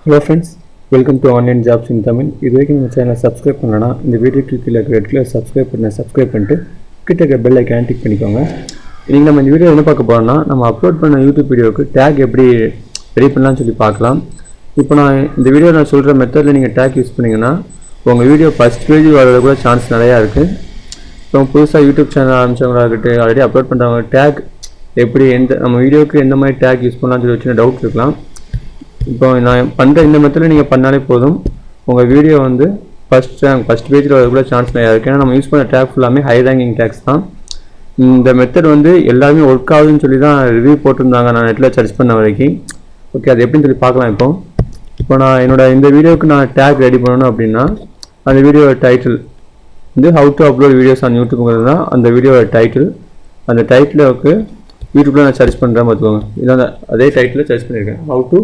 Hello friends, welcome to Online Jobs in Tamil. இது வரைக்கும் நம்ம சேனலை சப்ஸ்கிரைப் பண்ணலன்னா இந்த வீடியோக்கு கீழே ரெட் கலர் சப்ஸ்கிரைப் பண்ணிட்டு கிட்ட இருக்க பெல் ஐக்கான் டிக் பண்ணிக்கோங்க. இன்றைக்கி நம்ம இந்த வீடியோ என்ன பார்க்க போகிறோம்னா, நம்ம அப்லோட் பண்ண யூடியூப் வீடியோவுக்கு டேக் எப்படி ரெடி பண்ணலாம்னு சொல்லி பார்க்கலாம். இப்போ நான் இந்த வீடியோ சொல்கிற மெத்தடில் நீங்கள் டேக் யூஸ் பண்ணிங்கன்னா உங்கள் வீடியோ ஃபஸ்ட் பேஜ் வரது கூட சான்ஸ் நிறையா இருக்குது. இப்போ புதுசாக யூடியூப் சேனல் ஆரம்பிச்சவங்களாகட்டும், ஆல்ரெடி அப்லோட் பண்ணுறவங்க டேக் எப்படி நம்ம வீடியோவுக்கு எந்த மாதிரி டேக் யூஸ் பண்ணலாம்னு சொல்லி வச்சு டவுட் இருக்கலாம். இப்போ நான் பண்ணுற இந்த மெத்தடில் நீங்கள் பண்ணாலே போதும், உங்கள் வீடியோ ஃபஸ்ட் பேஜில் வரக்கூட சான்ஸ் நிறையா இருக்குது. ஏன்னா நம்ம யூஸ் பண்ண டேக் ஃபுல்லாமே ஹை ரேங்கிங் டேக்ஸ் தான். இந்த மெத்தட் எல்லாருமே ஒர்க் ஆகுதுன்னு சொல்லி தான் ரிவ்யூ போட்டிருந்தாங்க நான் நெட்டில் சர்ச் பண்ண வரைக்கும். ஓகே, அது எப்படின்னு சொல்லி பார்க்கலாம். இப்போ நான் இந்த வீடியோவுக்கு நான் டேக் ரெடி பண்ணணும் அப்படின்னா, அந்த வீடியோட title how to upload videos on யூடியூப்ங்கிறது தான் அந்த வீடியோட டைட்டில். அந்த டைட்டிலுக்கு யூடியூப்பில் நான் சர்ச் பண்ணுறேன் பார்த்துக்கோங்க. இதான் அதே டைட்டில் சர்ச் பண்ணியிருக்கேன், how to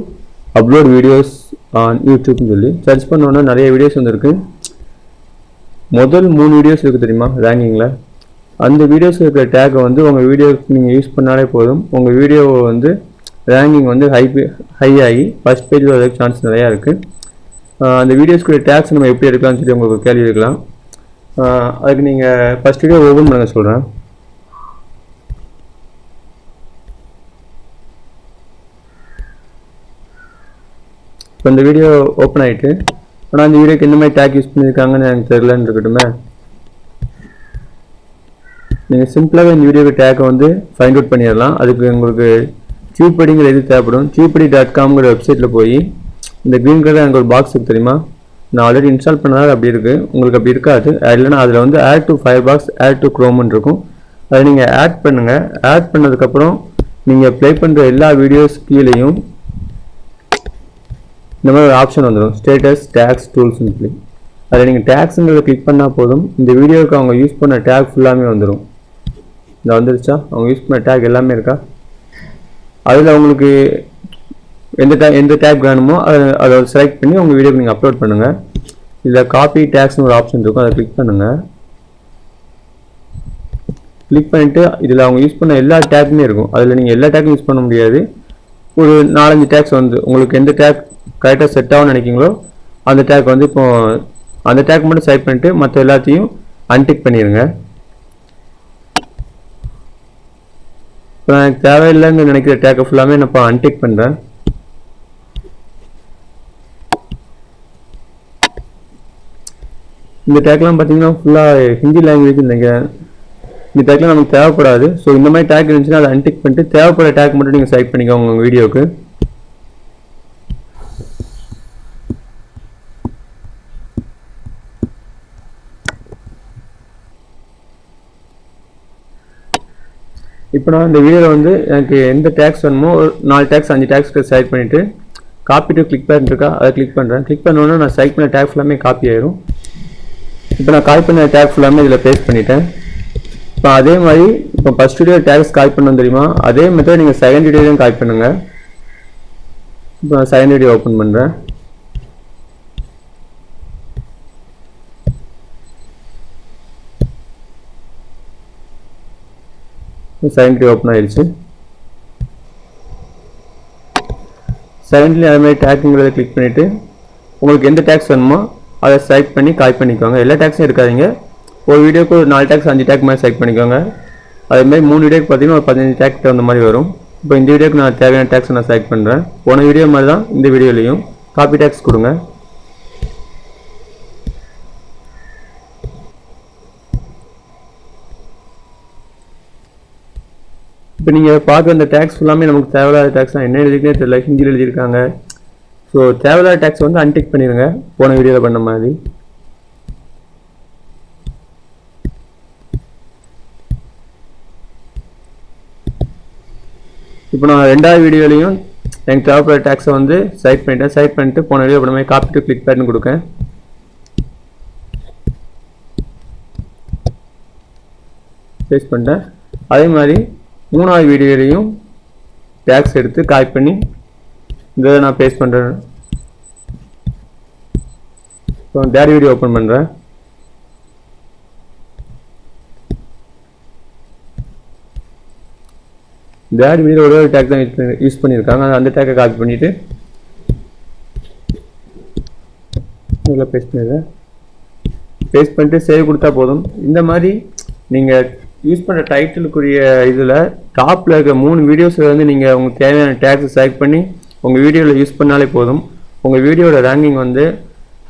upload videos on யூடியூப்னு சொல்லி சர்ச் பண்ணோன்னா நிறைய வீடியோஸ் வந்துருக்கு. முதல் 3 வீடியோஸ் இருக்குது தெரியுமா ரேங்கிங்கில். அந்த வீடியோஸ் இருக்கிற டேக்கை உங்கள் வீடியோக்கு நீங்கள் யூஸ் பண்ணாலே போதும், உங்கள் வீடியோவை ரேங்கிங் ஹை ஆகி ஃபஸ்ட் பேஜ் வரதுக்கு சான்ஸ் நிறையா இருக்குது. அந்த வீடியோஸ்க்குரிய டேக்ஸ் நம்ம எப்படி எடுக்கலாம்னு சொல்லி உங்களுக்கு கேள்வி இருக்கலாம். அதுக்கு நீங்கள் ஃபஸ்ட் வீடியோ ஓப்பன் பண்ண சொல்கிறேன். இப்போ இந்த வீடியோ ஓப்பன் ஆகிட்டு, ஆனால் அந்த வீடியோக்கு எந்த மாதிரி டேக் யூஸ் பண்ணியிருக்காங்கன்னு எனக்கு தெரியலன்னு இருக்கட்டுமே. நீங்கள் சிம்பிளாகவே இந்த வீடியோக்கு டேக்கை ஃபைண்ட் அவுட் பண்ணிடலாம். அதுக்கு உங்களுக்கு டியூப்படிங்கிற எது தேவைப்படும். டியூப்படி.comங்கிற வெப்சைட்டில் போய் இந்த க்ரீன் கலர் எனக்கு ஒரு பாக்ஸ் இருக்குது தெரியுமா, நான் ஆல்ரெடி இன்ஸ்டால் பண்ணதால் அப்படி இருக்குது. உங்களுக்கு அப்படி இருக்காது. இல்லைனா அதில் add to Firefox, add to க்ரோம்னு இருக்கும். அதை நீங்கள் ஆட் பண்ணுங்கள். ஆட் பண்ணதுக்கப்புறம் நீங்கள் ப்ளே பண்ணுற எல்லா வீடியோஸ் கீழேயும் இந்த மாதிரி ஒரு ஆப்ஷன் வந்துடும், ஸ்டேட்டஸ் டேக்ஸ் டூல்ஸ்னு சொல்லி. அதில் நீங்கள் டேக்ஸுங்கிறத கிளிக் பண்ணால் போதும், இந்த வீடியோவுக்கு அவங்க யூஸ் பண்ண டேக் ஃபுல்லாமே வந்துடும். இந்த வந்துருச்சா, அவங்க யூஸ் பண்ண டேக் எல்லாமே இருக்கா. அதில் உங்களுக்கு எந்த டேக் வேணுமோ அதை செலக்ட் பண்ணி உங்கள் வீடியோக்கு நீங்கள் அப்லோட் பண்ணுங்கள். இதில் காப்பி டேக்ஸ்னு ஒரு ஆப்ஷன் இருக்கும், அதை கிளிக் பண்ணுங்கள். கிளிக் பண்ணிவிட்டு இதில் அவங்க யூஸ் பண்ண எல்லா டேக்குமே இருக்கும். அதில் நீங்கள் எல்லா டேக்கும் யூஸ் பண்ண முடியாது. ஒரு 4-5 டேக்ஸ் உங்களுக்கு எந்த டேக் கரெக்டாக செட் ஆகும்னு நினைக்கிங்களோ அந்த டேக் இப்போ அந்த டேக் மட்டும் செலக்ட் பண்ணிவிட்டு மற்ற எல்லாத்தையும் அன்டிக் பண்ணிடுங்க. இப்போ நான் எனக்கு தேவையில்லைன்னு நினைக்கிற டேக்கை ஃபுல்லாமே நான் இப்போ அன்டிக் பண்ணுறேன். இந்த டேக்லாம் பார்த்தீங்கன்னா ஃபுல்லாக ஹிந்தி லாங்குவேஜ் நினைக்கிறேன். இந்த டேக்லாம் நமக்கு தேவைப்படாது. ஸோ இந்த மாதிரி டேக் இருந்துச்சுன்னா அதை அன்டிக் பண்ணிட்டு தேவைப்படுற டேக் மட்டும் நீங்கள் செலக்ட் பண்ணிக்கோங்க உங்கள் வீடியோவுக்கு. இப்போ நான் இந்த வீடியோவில் எனக்கு எந்த டேக்ஸ் வேணுமோ ஒரு 4 டேக்ஸ் 5 டேக்ஸ்க்கு செலக்ட் பண்ணிவிட்டு காப்பி டு கிளிக் பேட் இருக்கா, அதை கிளிக் பண்ணுறேன். கிளிக் பண்ணோன்னா நான் செலக்ட் பண்ண டேக் ஃபுல்லாமே காப்பி ஆயிடும். இப்போ நான் காப்பி பண்ண டேக் ஃபுல்லாமே இதில் பேஸ்ட் பண்ணிட்டேன். இப்போ அதே மாதிரி இப்போ ஃபஸ்ட் வீடியோ டேக்ஸ் காப்பி பண்ணணும் தெரியுமா, அதே மெத்தட் நீங்கள் செகண்ட் வீடியோலையும் காப்பி பண்ணுங்கள். இப்போ நான் செகண்ட் வீடியோ ஓப்பன் பண்ணுறேன். செகண்ட் ஓப்பன் ஆயிடுச்சு. செகண்ட்லி அதே மாதிரி டேக்குங்கிறத கிளிக் பண்ணிவிட்டு உங்களுக்கு எந்த டேக்ஸ் வேணுமோ அதை செலக்ட் பண்ணி காப்பி பண்ணிக்கோங்க. எல்லா டேக்ஸும் இருக்காதிங்க. ஒரு வீடியோக்கு ஒரு 4 டேக்ஸ் 5 டேக் மாதிரி செலக்ட் பண்ணிக்கோங்க. அதேமாதிரி 3 வீடியோக்கு பார்த்தீங்கன்னா ஒரு 15 டேக் தகுந்த மாதிரி வரும். இப்போ இந்த வீடியோக்கு நான் தேவையான டேக்ஸ் நான் செலக்ட் பண்ணுறேன். போன வீடியோ மாதிரி தான் இந்த வீடியோலையும் காப்பி டேக்ஸ் கொடுங்க. இப்போ நீங்கள் பார்க்குற இந்த டேக்ஸ் ஃபுல்லாமே நமக்கு தேவையில்லாத டேக்ஸ் தான். என்ன எழுதிக்கிட்டே தெரியல, ஹிந்தியில் எழுதியிருக்காங்க. ஸோ தேவையில்லாத டேக்ஸ் அன்டிக் பண்ணிடுங்க போன வீடியோவில் பண்ண மாதிரி. இப்போ நான் 2வது வீடியோலையும் எனக்கு தேவைப்படுற டேக்ஸை செலக்ட் பண்ணிட்டேன். செலக்ட் பண்ணிட்டு போன வீடியோ பண்ண மாதிரி காப்பி டு கிளிக் பேட்னு கொடுக்கேன். பேஸ்ட் பண்ணிட்டேன். அதே மாதிரி 3வது வீடியோலையும் டேக்ஸ் எடுத்து காப்பி பண்ணி இதை நான் பேஸ்ட் பண்ணுறேன். இப்போ டேட் வீடியோ ஓப்பன் பண்ணுறேன். டேட் வீடியோ ஒரு டேக் தான் யூஸ் பண்ணியிருக்காங்க. அந்த டேக்கை காப்பி பண்ணிவிட்டு இதில் பேஸ்ட் பண்ணிடுறேன். பேஸ்ட் பண்ணிட்டு சேவ் கொடுத்தா போதும். இந்த மாதிரி நீங்கள் யூஸ் பண்ணுற டைட்டிலுக்குரிய இதில் டாப்பில் இருக்க 3 வீடியோஸில் வந்து நீங்கள் உங்களுக்கு தேவையான டேக்ஸை செலக்ட் பண்ணி உங்கள் வீடியோவில் யூஸ் பண்ணாலே போதும். உங்கள் வீடியோட ரேங்கிங் வந்து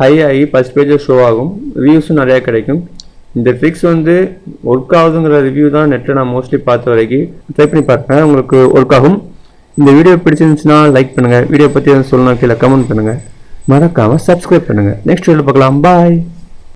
ஹை ஆகி ஃபஸ்ட் பேஜில் ஷோ ஆகும், வியூஸும் நிறையா கிடைக்கும். இந்த ட்ரிக்ஸ் வந்து ஒர்க் ஆகுதுங்கிற ரிவ்யூ தான் நெட்டில் நான் மோஸ்ட்லி பார்த்த வரைக்கும். ட்ரை பண்ணி பார்க்குறேன், உங்களுக்கு ஒர்க் ஆகும். இந்த வீடியோ பிடிச்சிருந்துச்சுன்னா லைக் பண்ணுங்கள். வீடியோ பற்றி எதுவும் சொல்லணும் கீழே கமெண்ட் பண்ணுங்கள். மறக்காமல் சப்ஸ்கிரைப் பண்ணுங்கள். நெக்ஸ்ட் வீடியோவில் பார்க்கலாம். பாய்.